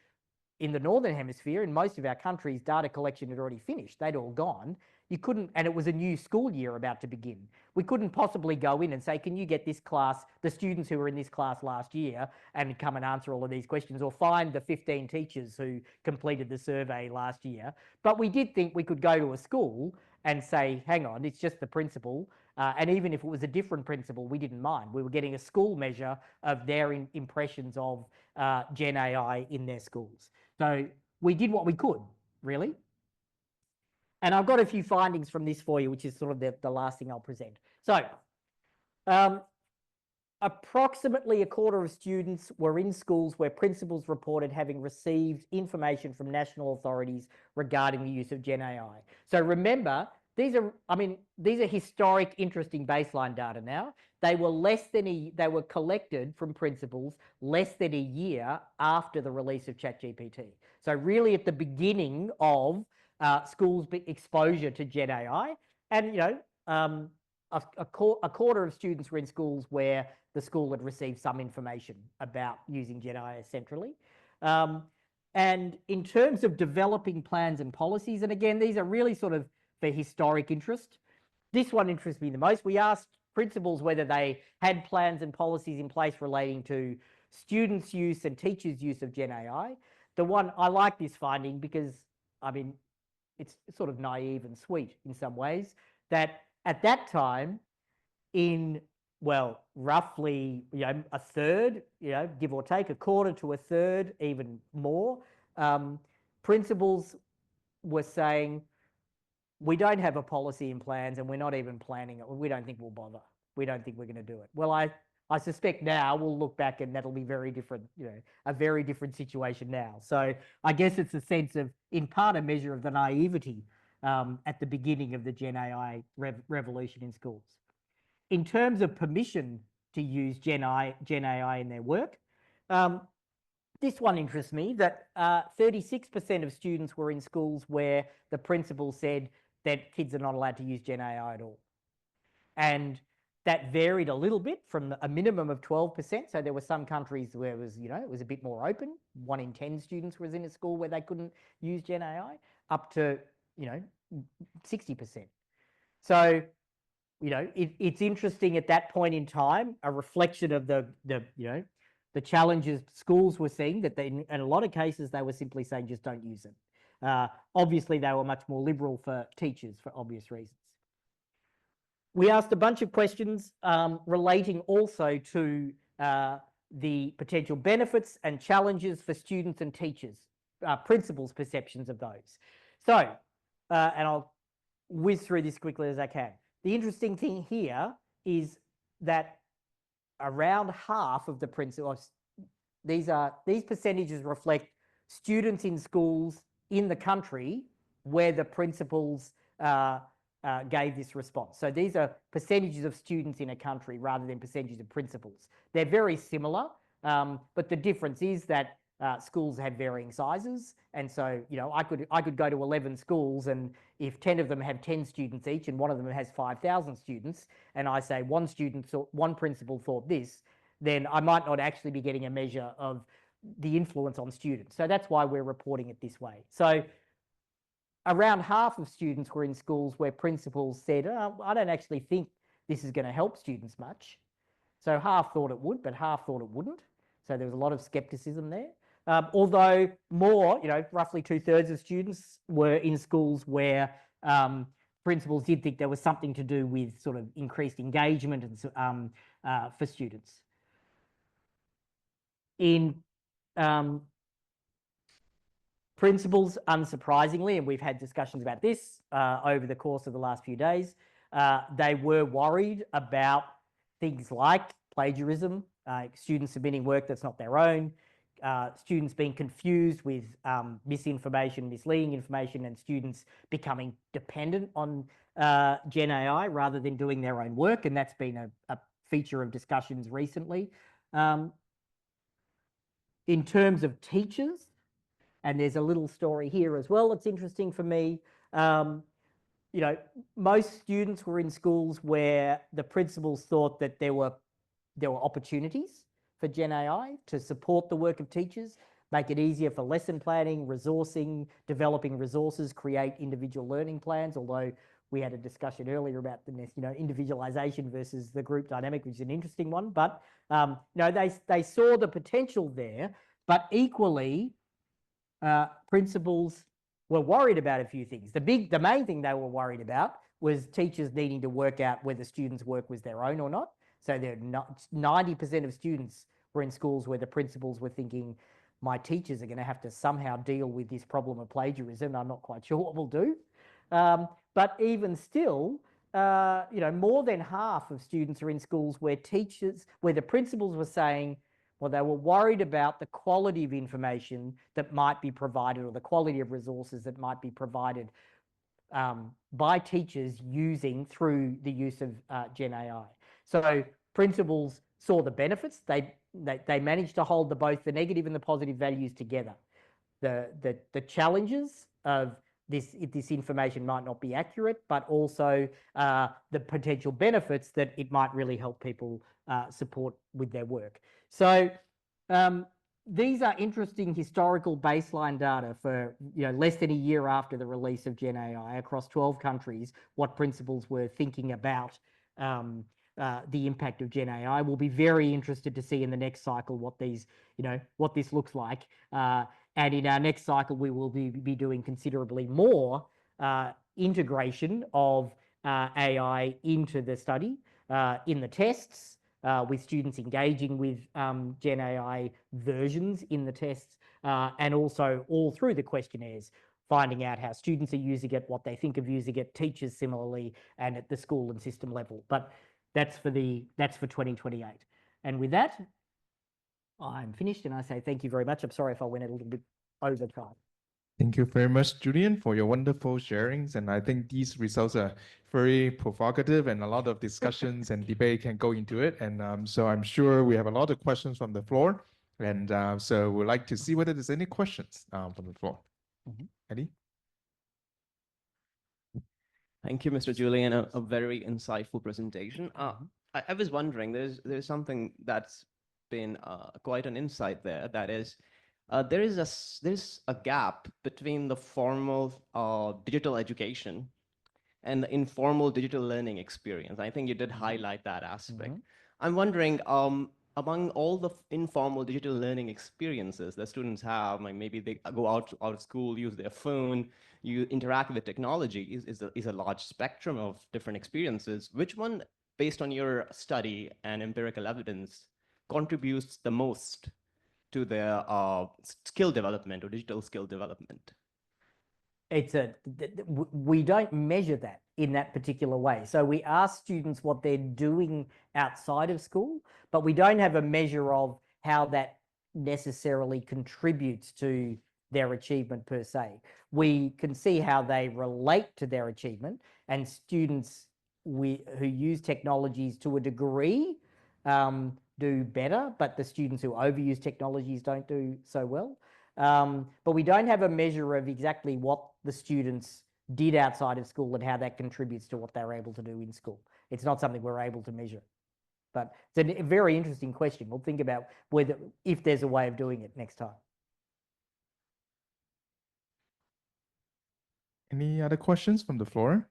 in the Northern Hemisphere, in most of our countries, data collection had already finished. They'd all gone. You couldn't, and it was a new school year about to begin. We couldn't possibly go in and say, can you get this class, the students who were in this class last year, and come and answer all of these questions, or find the 15 teachers who completed the survey last year. But we did think we could go to a school and say, hang on, it's just the principal. And even if it was a different principal, we didn't mind. We were getting a school measure of their impressions of Gen AI in their schools. So we did what we could, really. And I've got a few findings from this for you, which is sort of the last thing I'll present. So approximately a quarter of students were in schools where principals reported having received information from national authorities regarding the use of Gen AI. So remember, these are historic, interesting baseline data now. They were collected from principals less than a year after the release of ChatGPT. So really at the beginning of schools' exposure to Gen AI, and a quarter of students were in schools where the school had received some information about using Gen AI centrally. And in terms of developing plans and policies, and again, these are really sort of for historic interest. This one interests me the most. We asked principals whether they had plans and policies in place relating to students' use and teachers' use of Gen AI. I like this finding because, it's sort of naive and sweet in some ways, that at that time, in, well, roughly, a third, give or take, a quarter to a third, even more, principals were saying, we don't have a policy in plans and we're not even planning it. We don't think we'll bother. We don't think we're going to do it. Well, I suspect now we'll look back and that'll be very different, a very different situation now. So I guess it's a sense of, in part, a measure of the naivety at the beginning of the Gen AI revolution in schools. In terms of permission to use Gen AI in their work, this one interests me, that 36% of students were in schools where the principal said that kids are not allowed to use Gen AI at all. And that varied a little bit from a minimum of 12%. So there were some countries where it was, it was a bit more open. 1 in 10 students was in a school where they couldn't use Gen AI, up to, 60%. So, it's interesting at that point in time, a reflection of the challenges schools were seeing, that in a lot of cases they were simply saying just don't use it. Obviously, they were much more liberal for teachers for obvious reasons. We asked a bunch of questions relating also to the potential benefits and challenges for students and teachers, principals' perceptions of those. So, and I'll whiz through this quickly as I can. The interesting thing here is that around half of the principals, these percentages reflect students in schools in the country where the principals gave this response. So these are percentages of students in a country rather than percentages of principals. They're very similar, but the difference is that schools have varying sizes. And so, I could go to 11 schools, and if 10 of them have 10 students each and one of them has 5,000 students, and I say one principal thought this, then I might not actually be getting a measure of the influence on students. So that's why we're reporting it this way. So around half of students were in schools where principals said, oh, I don't actually think this is going to help students much. So half thought it would, but half thought it wouldn't. So there was a lot of skepticism there. Although more, roughly 2/3 of students were in schools where principals did think there was something to do with sort of increased engagement and for students. In principals, unsurprisingly, and we've had discussions about this over the course of the last few days, they were worried about things like plagiarism, students submitting work that's not their own, students being confused with misinformation, misleading information, and students becoming dependent on Gen AI rather than doing their own work. And that's been a feature of discussions recently. In terms of teachers, and there's a little story here as well that's interesting for me. Most students were in schools where the principals thought that there were opportunities for Gen AI to support the work of teachers, make it easier for lesson planning, resourcing, developing resources, create individual learning plans, although we had a discussion earlier about the individualization versus the group dynamic, which is an interesting one. But they saw the potential there, but equally principals were worried about a few things. The main thing they were worried about was teachers needing to work out whether students' work was their own or not. So 90% of students were in schools where the principals were thinking, my teachers are going to have to somehow deal with this problem of plagiarism. I'm not quite sure what we'll do. But even still, more than half of students are in schools where the principals were saying, well, they were worried about the quality of information that might be provided or the quality of resources that might be provided by teachers through the use of Gen AI. So principals saw the benefits. They managed to hold both the negative and the positive values together. The challenges of this information might not be accurate, but also the potential benefits that it might really help people support with their work. So these are interesting historical baseline data for less than a year after the release of Gen AI across 12 countries, what principals were thinking about the impact of Gen AI. We'll be very interested to see in the next cycle what this looks like. And in our next cycle, we will be doing considerably more integration of AI into the study, in the tests, with students engaging with Gen AI versions in the tests, and also all through the questionnaires, finding out how students are using it, what they think of using it, teachers similarly, and at the school and system level. But that's for 2028. And with that, I'm finished, and I say thank you very much. I'm sorry if I went a little bit over time.
Thank you very much, Julian, for your wonderful sharings. And I think these results are very provocative, and a lot of discussions and debate can go into it. And so I'm sure we have a lot of questions from the floor. And so we'd like to see whether there's any questions from the floor. Eddie?
Thank you, Mr. Julian. A very insightful presentation. I was wondering, there's something that's been quite an insight there. That is, there's a gap between the formal digital education and the informal digital learning experience. I think you did highlight that aspect. I'm wondering, among all the informal digital learning experiences that students have, like maybe they go out of school, use their phone, you interact with technology, is a large spectrum of different experiences. Which one, based on your study and empirical evidence, contributes the most to their skill development or digital skill development?
We don't measure that in that particular way. So we ask students what they're doing outside of school, but we don't have a measure of how that necessarily contributes to their achievement per se. We can see how they relate to their achievement, and students who use technologies to a degree do better, but the students who overuse technologies don't do so well. But we don't have a measure of exactly what the students did outside of school and how that contributes to what they're able to do in school. It's not something we're able to measure. But it's a very interesting question. We'll think about if there's a way of doing it next time.
Any other questions from the floor?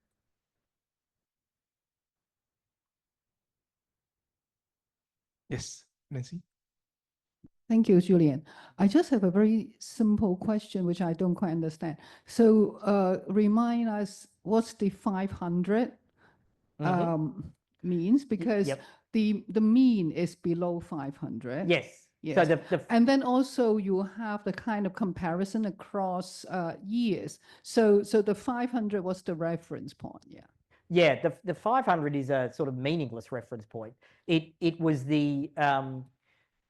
Yes, Nancy.
Thank you, Julian. I just have a very simple question, which I don't quite understand. So remind us what's the 500 means, because
Yep.
the mean is below 500.
Yes.
Yes.
So
And then also you have the kind of comparison across years. So the 500 was the reference point, yeah.
Yeah, the 500 is a sort of meaningless reference point. It was the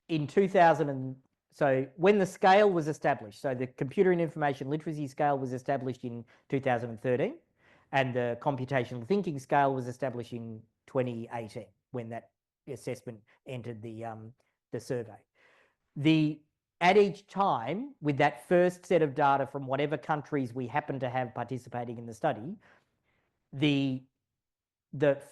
in 2000 so when the scale was established, so the computer and information literacy scale was established in 2013, and the computational thinking scale was established in 2018 when that assessment entered the survey. At each time, with that first set of data from whatever countries we happen to have participating in the study, the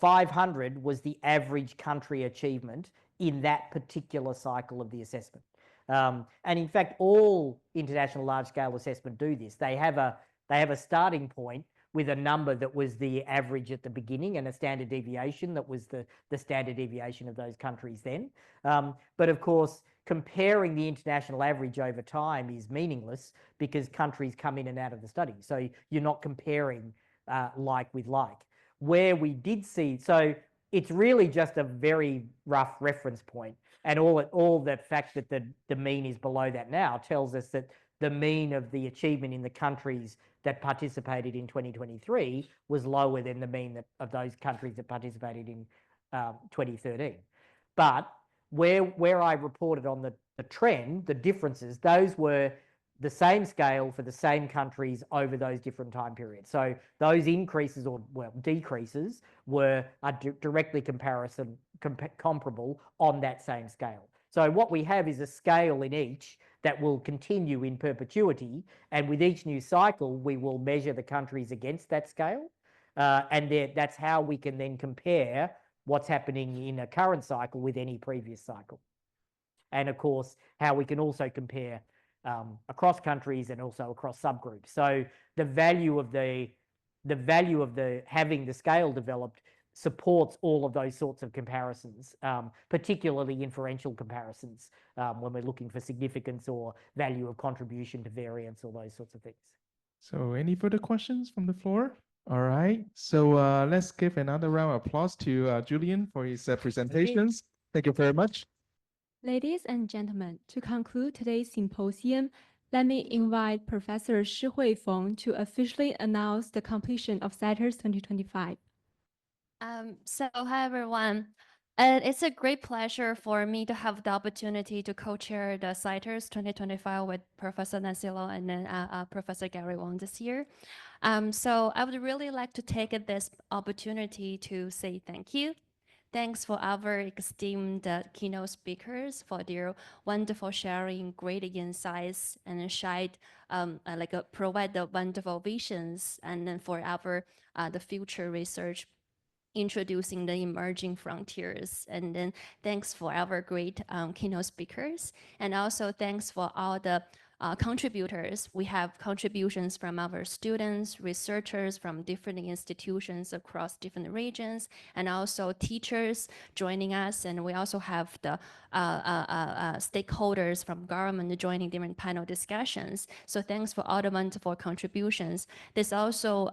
500 was the average country achievement in that particular cycle of the assessment. And in fact, all international large-scale assessment do this. They have a starting point with a number that was the average at the beginning and a standard deviation that was the standard deviation of those countries then. But of course, comparing the international average over time is meaningless because countries come in and out of the study. So you're not comparing like with like. Where we did see, so it's really just a very rough reference point, and all the fact that the mean is below that now tells us that the mean of the achievement in the countries that participated in 2023 was lower than the mean of those countries that participated in 2013. But where I reported on the trend, the differences, those were the same scale for the same countries over those different time periods. So those increases or decreases are directly comparable on that same scale. So what we have is a scale in each that will continue in perpetuity, and with each new cycle, we will measure the countries against that scale, and that's how we can then compare what's happening in a current cycle with any previous cycle. And of course, how we can also compare across countries and also across subgroups. So the value of having the scale developed supports all of those sorts of comparisons, particularly inferential comparisons when we're looking for significance or value of contribution to variance or those sorts of things.
So any further questions from the floor? All right. So let's give another round of applause to Julian for his presentations. Thank you very much.
Ladies and gentlemen, to conclude today's symposium, let me invite Professor Shihui Feng to officially announce the completion of CITES 2025.
Hi everyone. It's a great pleasure for me to have the opportunity to co-chair the CITES 2025 with Professor Nancy Lo and then Professor Gary Wang this year. So I would really like to take this opportunity to say thank you. Thanks for our esteemed keynote speakers for their wonderful sharing, great insights, and provide the wonderful visions, and then for our the future research, introducing the emerging frontiers. And then thanks for our great keynote speakers, and also thanks for all the contributors. We have contributions from our students, researchers from different institutions across different regions, and also teachers joining us. And we also have the stakeholders from government joining different panel discussions. So thanks for all the wonderful contributions. This also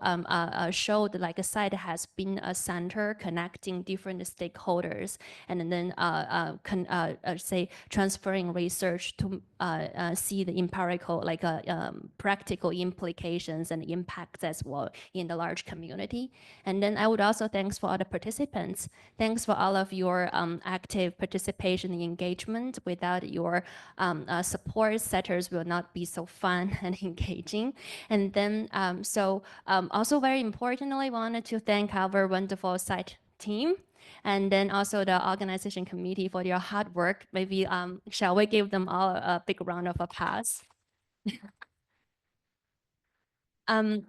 showed like a CITE has been a center connecting different stakeholders, and then say transferring research to see the empirical, practical implications and impacts as well in the large community. And then I would also thanks for all the participants. Thanks for all of your active participation and engagement. Without your support, CITES will not be so fun and engaging. And then also very importantly, wanted to thank our wonderful CITE team, and then also the organization committee for your hard work. Maybe shall we give them all a big round of applause?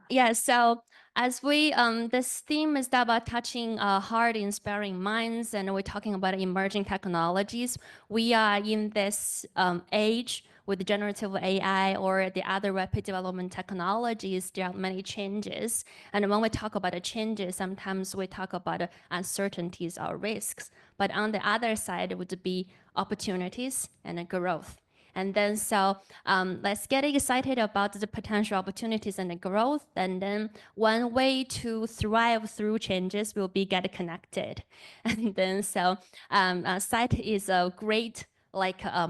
Yeah, so As we, this theme is about touching heart, inspiring minds, and we're talking about emerging technologies. We are in this age with generative AI or the other rapid development technologies. There are many changes. And when we talk about the changes, sometimes we talk about uncertainties or risks. But on the other side would be opportunities and growth. And then so let's get excited about the potential opportunities and the growth. And then one way to thrive through changes will be get connected. And then so CITE is a great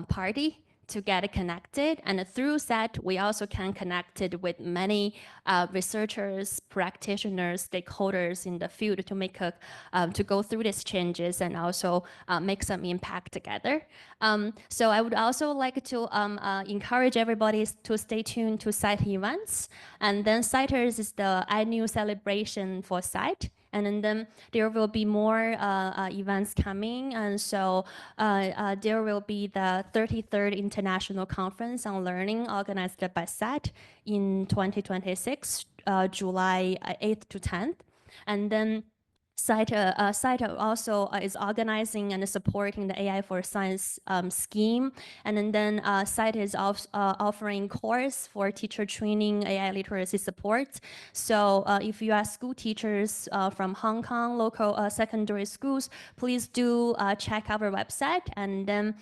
party to get connected. And through that, we also can connect it with many researchers, practitioners, stakeholders in the field to make to go through these changes and also make some impact together. So I would also like to encourage everybody to stay tuned to CITE events. And then CITERS is the annual celebration for CITE. And then there will be more events coming. And so there will be the 33rd International Conference on Learning organized by CITE in 2026, July 8th to 10th. And then CITE also is organizing and supporting the AI for Science scheme. And then CITE is offering course for teacher training, AI literacy support. So if you are school teachers from Hong Kong, local secondary schools, please do check our website and then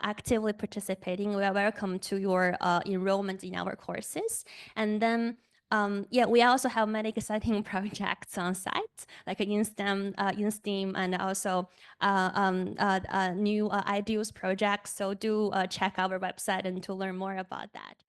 actively participating. We are welcome to your enrollment in our courses. And then yeah, we also have many exciting projects on site, like in STEM, in STEAM, and also new ideas projects. So do check our website and to learn more about that.